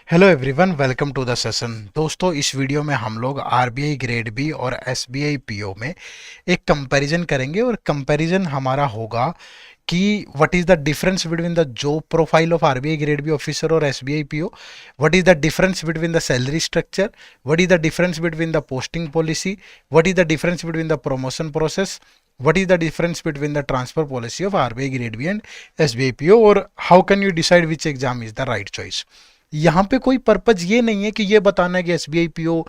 Hello everyone, welcome to the session. दोस्तों, इस video में हम लोग आरबीआई ग्रेड बी और एसबीआई पीओ में एक कंपैरिजन करेंगे और कंपैरिजन हमारा होगा कि what is the difference between the job profile of RBI grade B officer और SBI PO, what is the difference between the salary structure, what is the difference between the posting policy, what is the difference between the promotion process, what is the difference between the transfer policy of RBI grade B and SBI PO, और how can you decide which exam is the right choice। यहाँ पे कोई purpose ये नहीं है कि ये बताना है कि एसबीआई पीओ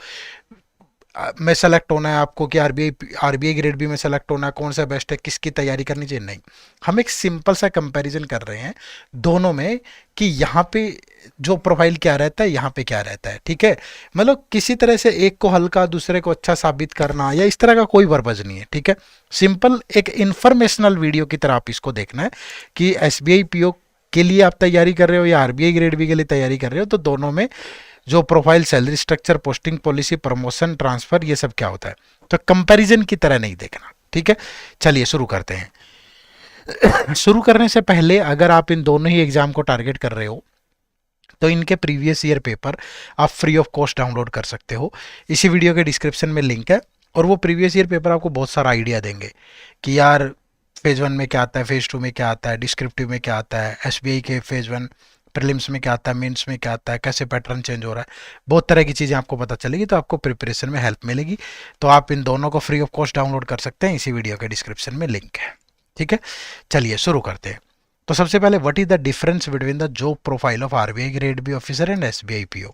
में सेलेक्ट होना है आपको, कि आरबीआई आरबीआई ग्रेड बी में सेलेक्ट होना है, कौन सा बेस्ट है, किसकी तैयारी करनी चाहिए। नहीं, हम एक सिंपल सा कंपैरिजन कर रहे हैं दोनों में कि यहाँ पे जो प्रोफाइल क्या रहता है, यहाँ पे क्या रहता है। ठीक है, मतलब किसी तरह से एक को हल्का दूसरे को अच्छा साबित करना या इस तरह का कोई पर्पज नहीं है। ठीक है, सिंपल एक इंफॉर्मेशनल वीडियो की तरह आप इसको देखना है कि एसबीआई पीओ के लिए आप तैयारी कर रहे हो या आरबीआई ग्रेड बी के लिए तैयारी कर रहे हो, तो दोनों में जो profile, salary structure, posting policy, promotion, transfer, ये सब क्या होता है, तो कंपैरिजन की तरह नहीं देखना। ठीक है, चलिए शुरू करते हैं। शुरू करने से पहले अगर आप इन दोनों ही एग्जाम को टारगेट कर रहे हो तो इनके प्रीवियस ईयर पेपर आप फ्री ऑफ कॉस्ट डाउनलोड कर सकते हो। इसी वीडियो के डिस्क्रिप्शन में लिंक है, और वो प्रीवियस ईयर पेपर आपको बहुत सारा आइडिया देंगे कि यार फेज वन में क्या आता है, फेज टू में क्या आता है, डिस्क्रिप्टिव में क्या आता है, एसबीआई के फेज वन प्रीलिम्स में क्या आता है, मेंस में क्या आता है, कैसे पैटर्न चेंज हो रहा है। बहुत तरह की चीज़ें आपको पता चलेगी, तो आपको प्रिपरेशन में हेल्प मिलेगी। तो आप इन दोनों को फ्री ऑफ कॉस्ट डाउनलोड कर सकते हैं, इसी वीडियो के डिस्क्रिप्शन में लिंक है। ठीक है, चलिए शुरू करते हैं। तो सबसे पहले what is the difference between the job profile of RBI grade B officer and SBI PO.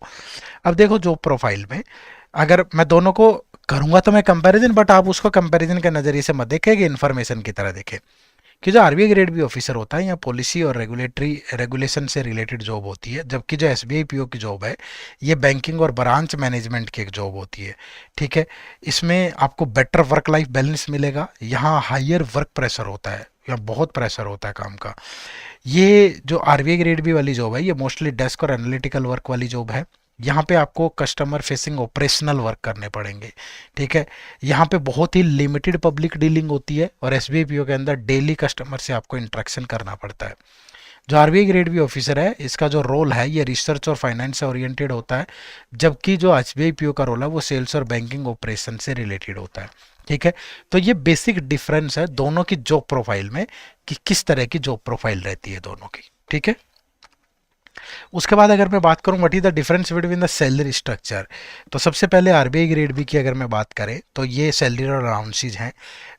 अब देखो, जॉब प्रोफाइल में अगर मैं दोनों को करूंगा तो मैं कंपैरिजन, बट आप उसको कंपैरिजन के नजरिए से मत देखें कि इन्फॉर्मेशन की तरह देखें, कि जो आरबीआई ग्रेड बी ऑफिसर होता है या पॉलिसी और रेगुलेटरी रेगुलेशन से रिलेटेड जॉब होती है, जबकि जो एसबीआई पीओ की जॉब है ये बैंकिंग और ब्रांच मैनेजमेंट की एक जॉब होती है। ठीक है, इसमें आपको बेटर वर्क लाइफ बैलेंस मिलेगा, यहाँ हायर वर्क प्रेशर होता है या बहुत प्रेशर होता है काम का। ये जो आरबीआई ग्रेड बी वाली जॉब है ये मोस्टली डेस्क और एनालिटिकल वर्क वाली जॉब है। यहाँ पे आपको कस्टमर फेसिंग ऑपरेशनल वर्क करने पड़ेंगे। ठीक है, यहाँ पे बहुत ही लिमिटेड पब्लिक डीलिंग होती है, और एसबीआई पीओ के अंदर डेली कस्टमर से आपको इंटरेक्शन करना पड़ता है। जो आरबीआई ग्रेड बी ऑफिसर है इसका जो रोल है ये रिसर्च और फाइनेंस से ओरिएंटेड होता है, जबकि जो एसबीआई पीओ का रोल है वो सेल्स और बैंकिंग ऑपरेशन से रिलेटेड होता है। ठीक है, तो ये बेसिक डिफरेंस है दोनों की जॉब प्रोफाइल में, कि किस तरह की जॉब प्रोफाइल रहती है दोनों की। ठीक है, उसके बाद अगर मैं बात करूं what is the difference between the salary structure, तो सबसे पहले आरबीआई ग्रेड बी की अगर मैं बात करें तो ये सैलरी और अलाउंसेज हैं।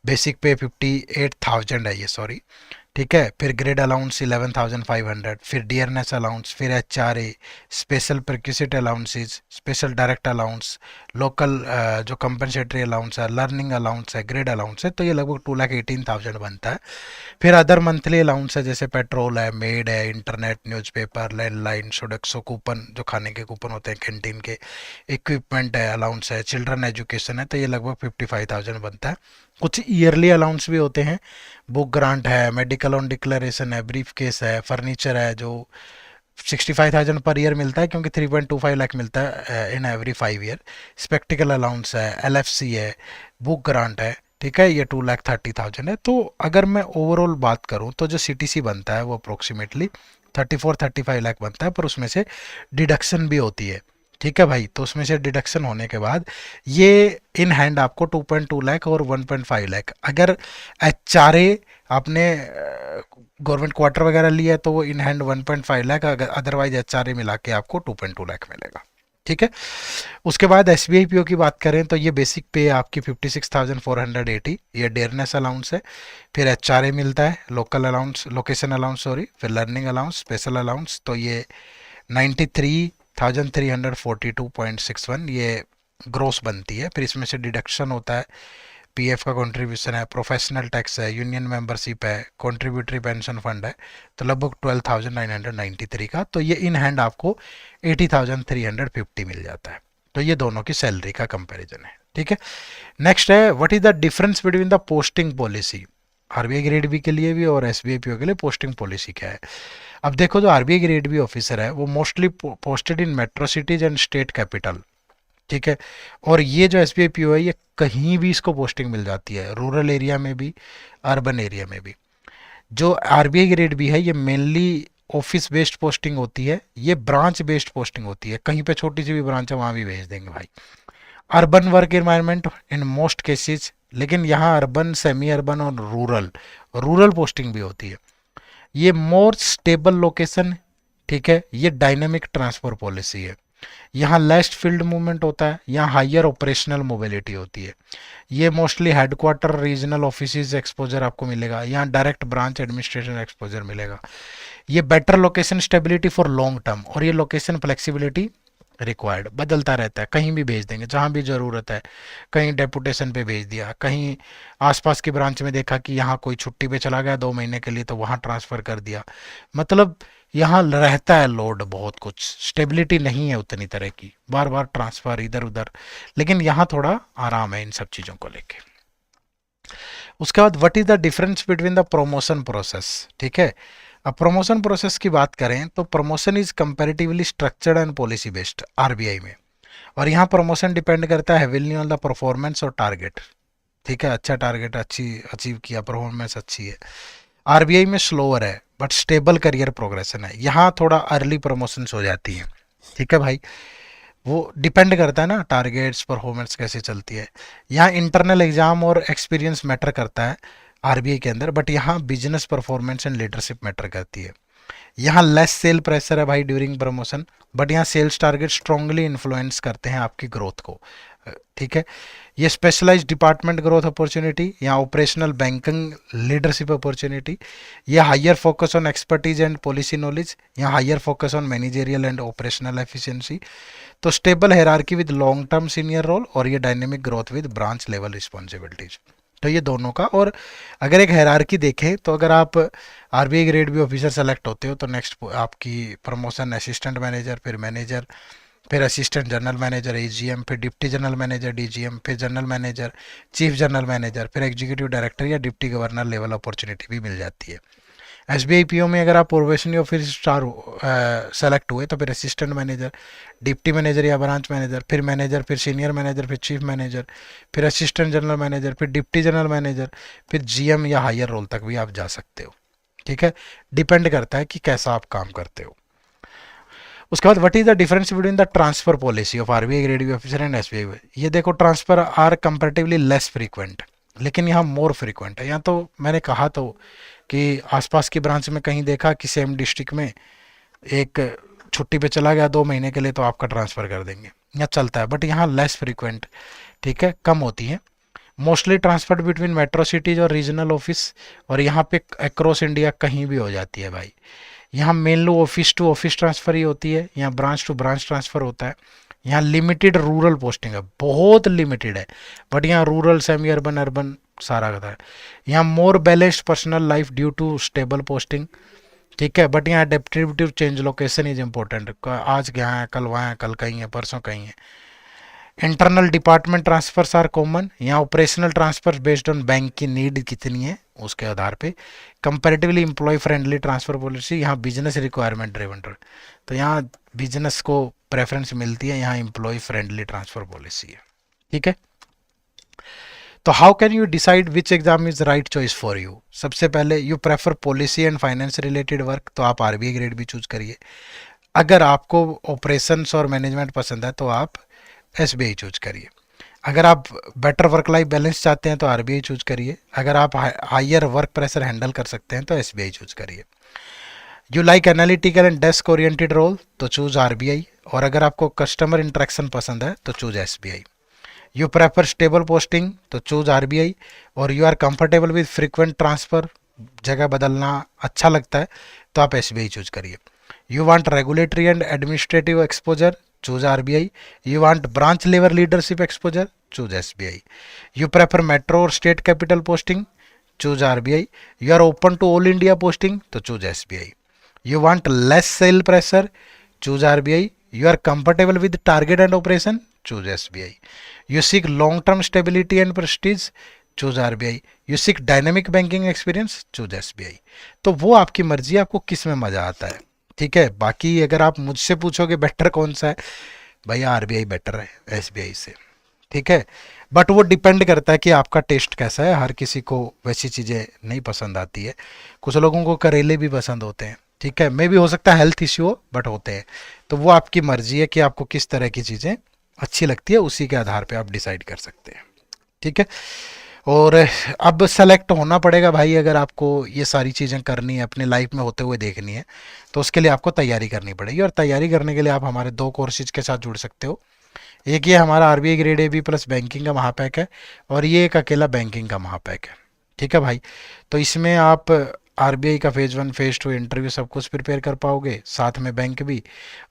बेसिक पे 58,000 है ये, सॉरी। ठीक है, फिर ग्रेड अलाउंस 11,500, फिर डियरनेस अलाउंस, फिर HRA, special perquisite allowances, special direct allowance, local जो कंपनसेटरी अलाउंस है, लर्निंग अलाउंस है, ग्रेड अलाउंस है, तो ये लगभग 2,18,000 बनता है। फिर अदर मंथली अलाउंस है, जैसे पेट्रोल है, मेड है, इंटरनेट, न्यूज़पेपर, लैंडलाइन, सोडक्सो कूपन, जो खाने के कूपन होते हैं कैंटीन के, इक्विपमेंट है, अलाउंस है, चिल्ड्रन एजुकेशन है, तो ये लगभग 55,000 बनता है। कुछ ईयरली अलाउंस भी होते हैं, बुक ग्रांट है, मेडिकल ऑन डिक्लेरेशन है, ब्रीफ केस है, फर्नीचर है, जो 65,000 पर ईयर मिलता है, क्योंकि 3.25 लाख मिलता है in every 5 year. Spectacled allowance है, एलएफसी है, बुक ग्रांट है। ठीक है, ये 2,30,000 है। तो अगर मैं ओवरऑल बात करूं तो जो सीटीसी बनता है वो अप्रोक्सीमेटली 34-35 लाख बनता है, पर उसमें से डिडक्शन भी होती है। ठीक है भाई, तो उसमें से डिडक्शन होने के बाद ये इन हैंड आपको 2.2 लाख और 1.5 लाख, अगर एचआरए आपने गवर्नमेंट क्वार्टर वगैरह लिया है तो वो इन हैंड 1.5 लाख, अगर अदरवाइज एचआरए मिला के आपको 2.2 लाख मिलेगा। ठीक है, उसके बाद एसबीआई पीओ की बात करें तो ये बेसिक पे आपकी 56,480, ये डेयरनेस अलाउंस है। फिर एचआरए मिलता है, local allowance, location allowance sorry, फिर लर्निंग अलाउंस, स्पेशल अलाउंस, तो ये 93,342.61 ये ग्रोस बनती है। फिर इसमें से डिडक्शन होता है, पीएफ का कंट्रीब्यूशन है, प्रोफेशनल टैक्स है, यूनियन मेंबरशिप है, कंट्रीब्यूटरी पेंशन फंड है, तो लगभग 12,993 का, तो ये इन हैंड आपको 80,350 मिल जाता है। तो ये दोनों की सैलरी का कंपैरिजन है। ठीक है, नेक्स्ट है what is the difference between the posting policy. RBI grade B के लिए भी और एसबीआई पीओ के लिए पोस्टिंग पॉलिसी क्या है। अब देखो, जो आरबीआई ग्रेड बी ऑफिसर है वो mostly posted in metro cities and state capital. ठीक है, और ये जो एसबीआई पीओ है ये कहीं भी इसको पोस्टिंग मिल जाती है, रूरल एरिया में भी, अर्बन एरिया में भी। जो आरबीआई ग्रेड बी है ये मेनली ऑफिस बेस्ड पोस्टिंग होती है, ये ब्रांच बेस्ड पोस्टिंग होती है, कहीं पे छोटी सी भी ब्रांच है वहां भी भेज देंगे भाई। Urban work environment in most cases, लेकिन यहाँ अर्बन, सेमी अर्बन और रूरल, रूरल पोस्टिंग भी होती है। ये मोर स्टेबल लोकेशन, ठीक है, ये डायनेमिक ट्रांसफर पॉलिसी है। यहाँ लेस फील्ड मूवमेंट होता है, यहाँ हायर ऑपरेशनल मोबिलिटी होती है। ये mostly headquarter regional office exposure आपको मिलेगा, यहाँ डायरेक्ट ब्रांच एडमिनिस्ट्रेशन एक्सपोजर मिलेगा। ये better location stability for long term, और ये लोकेशन फ्लेक्सिबिलिटी रिक्वायर्ड, बदलता रहता है, कहीं भी भेज देंगे जहां भी ज़रूरत है। कहीं डेपुटेशन पे भेज दिया, कहीं आसपास की ब्रांच में देखा कि यहाँ कोई छुट्टी पे चला गया 2 महीने के लिए तो वहाँ ट्रांसफ़र कर दिया। मतलब यहाँ रहता है लोड, बहुत कुछ स्टेबिलिटी नहीं है उतनी तरह की, बार बार ट्रांसफ़र इधर उधर, लेकिन यहाँ थोड़ा आराम है इन सब चीज़ों को लेके। उसके बाद what is the difference between the promotion process, ठीक है। अब प्रमोशन प्रोसेस की बात करें तो promotion is comparatively structured and policy based RBI में, और यहाँ प्रमोशन डिपेंड करता है हेविली ऑन द परफॉर्मेंस और टारगेट, ठीक है। अच्छा टारगेट अच्छी अचीव किया, परफॉर्मेंस अच्छी है। आरबीआई में स्लोअर है बट स्टेबल करियर प्रोग्रेशन है, यहाँ थोड़ा अर्ली प्रमोशंस हो जाती हैं, ठीक है भाई। वो डिपेंड करता है ना, टारगेट्स परफॉर्मेंस कैसे चलती है। यहाँ इंटरनल एग्जाम और एक्सपीरियंस मैटर करता है आरबीआई के अंदर, बट यहाँ business performance and leadership matter करती है। यहाँ लेस सेल प्रेशर है भाई ड्यूरिंग प्रमोशन, बट यहाँ सेल्स टारगेट स्ट्रांगली इन्फ्लुएंस करते हैं आपकी ग्रोथ को, ठीक है। ये स्पेशलाइज डिपार्टमेंट ग्रोथ अपॉर्चुनिटी, यहाँ ऑपरेशनल बैंकिंग लीडरशिप अपॉर्चुनिटी, ये higher focus on expertise and policy knowledge, यहाँ higher focus on managerial and operational efficiency. तो stable hierarchy with long term senior role, और ये dynamic growth with branch level responsibilities. तो ये दोनों का, और अगर एक हायरार्की देखें तो अगर आप RBI grade B officer select होते हो तो नेक्स्ट आपकी प्रमोशन असिस्टेंट मैनेजर, फिर मैनेजर, फिर असिस्टेंट जनरल मैनेजर एजीएम, फिर डिप्टी जनरल मैनेजर डीजीएम, फिर general manager, chief general manager, फिर एग्जीक्यूटिव डायरेक्टर या डिप्टी गवर्नर लेवल अपॉर्चुनिटी भी मिल जाती है। एसबीआई पीओ में अगर आप प्रोबेशनरी ऑफिसर स्टार सेलेक्ट हुए तो फिर असिस्टेंट मैनेजर, डिप्टी मैनेजर या ब्रांच मैनेजर, फिर सीनियर मैनेजर, फिर चीफ मैनेजर, फिर असिस्टेंट जनरल मैनेजर, फिर डिप्टी जनरल मैनेजर, फिर जीएम या हायर रोल तक भी आप जा सकते हो, ठीक है। डिपेंड करता है कि कैसा आप काम करते हो। उसके बाद what is the difference between the transfer policy of RBI grade B officer and SBI. ये देखो, transfer are comparatively less frequent, लेकिन यहाँ मोर फ्रीक्वेंट है। यहाँ तो मैंने कहा तो कि आसपास की ब्रांच में कहीं देखा कि सेम डिस्ट्रिक्ट में एक छुट्टी पे चला गया 2 महीने के लिए तो आपका ट्रांसफ़र कर देंगे, यहाँ चलता है, बट यहाँ लेस फ्रीक्वेंट, ठीक है, कम होती है। Mostly transfer between metro cities और रीजनल ऑफिस, और यहाँ पे अक्रॉस इंडिया कहीं भी हो जाती है भाई। यहाँ mainly office to office transfer ही होती है, यहाँ ब्रांच टू ब्रांच ट्रांसफ़र होता है। यहाँ लिमिटेड रूरल पोस्टिंग है, बहुत लिमिटेड है, बट यहाँ रूरल, सेमी अर्बन, अर्बन सारा होता है। यहाँ more balanced personal life due to stable posting, ठीक है, बट यहाँ adaptive change location is important, आज यहाँ है, कल वहाँ है, कल कहीं है, परसों कहीं है। Internal department transfers are common, यहाँ operational transfer based on bank की नीड कितनी है उसके आधार पे। Comparatively employ friendly transfer policy, यहाँ बिजनेस रिक्वायरमेंट ड्रिवन, तो यहाँ बिजनेस को प्रेफरेंस मिलती है, यहाँ एम्प्लॉय फ्रेंडली ट्रांसफर पॉलिसी है, ठीक है। तो how can you decide which exam is right choice for you. सबसे पहले you prefer policy and finance related work, तो आप आरबीआई ग्रेड भी चूज करिए। अगर आपको ऑपरेशंस और मैनेजमेंट पसंद है तो आप एसबीआई चूज करिए। अगर आप बेटर वर्क लाइफ बैलेंस चाहते हैं तो आरबीआई चूज करिए। अगर आप हायर वर्क प्रेशर हैंडल कर सकते हैं तो एसबीआई चूज करिए। You like analytical and desk oriented role, तो चूज आरबीआई, और अगर आपको कस्टमर इंटरेक्शन पसंद है तो choose SBI. You prefer stable posting, तो चूज आरबीआई, और you are comfortable with frequent transfer, जगह बदलना अच्छा लगता है तो आप एसबीआई चूज करिए। You want regulatory and administrative exposure, choose RBI. You want branch level leadership exposure, choose SBI. You prefer metro और state capital posting, choose RBI. You are open to all India posting, तो choose SBI. You want less sale pressure, choose RBI. You are comfortable with target and operation, choose SBI. You seek long-term stability and prestige, choose RBI. You seek dynamic banking experience, choose SBI. तो वो आपकी मर्जी, आपको किस में मजा आता है, ठीक है। बाकी अगर आप मुझसे पूछोगे बेटर कौन सा है, भैया आरबीआई बेटर है एसबीआई से, ठीक है। बट वो डिपेंड करता है कि आपका टेस्ट कैसा है, हर किसी को वैसी चीज़ें नहीं पसंद आती है। कुछ लोगों को करेले भी पसंद होते हैं, ठीक है, मे भी हो सकता है हेल्थ इश्यू हो, बट होते हैं। तो वो आपकी मर्जी है कि आपको किस तरह की चीज़ें अच्छी लगती है, उसी के आधार पे आप डिसाइड कर सकते हैं। ठीक है, और अब सेलेक्ट होना पड़ेगा भाई, अगर आपको ये सारी चीज़ें करनी है, अपनी लाइफ में होते हुए देखनी है, तो उसके लिए आपको तैयारी करनी पड़ेगी। और तैयारी करने के लिए आप हमारे 2 कोर्सेज के साथ जुड़ सकते हो। एक ये हमारा RBI grade A B plus banking का महापैक है, और ये एक अकेला बैंकिंग का महापैक है। ठीक है भाई, तो इसमें आप आरबीआई का फेज 1 फेज 2 इंटरव्यू सब कुछ प्रिपेयर कर पाओगे, साथ में बैंक भी,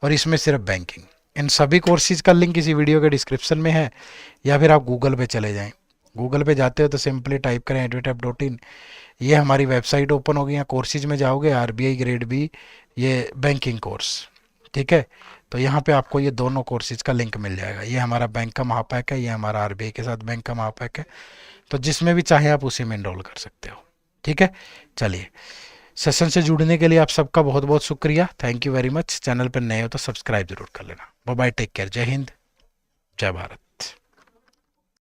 और इसमें सिर्फ बैंकिंग। इन सभी कोर्सेज का लिंक इसी वीडियो के डिस्क्रिप्शन में है, या फिर आप गूगल पे चले जाएं। गूगल पे जाते हो तो सिंपली टाइप करें edutap.in, ये हमारी वेबसाइट ओपन होगी। यहाँ कोर्सेज में जाओगे, आरबीआई ग्रेड बी, ये बैंकिंग कोर्स। ठीक है, तो यहाँ पे आपको ये दोनों कोर्सेज का लिंक मिल जाएगा। ये हमारा बैंक का महापैक है, ये हमारा आरबीआई के साथ बैंक का महापैक है। तो जिसमें भी चाहे आप उसी में इनरोल कर सकते हो। ठीक है, चलिए, सेशन से जुड़ने के लिए आप सबका बहुत बहुत शुक्रिया, thank you very much. Channel पर नए हो तो सब्सक्राइब जरूर कर लेना। बाय बाय, टेक केयर, जय हिंद, जय भारत।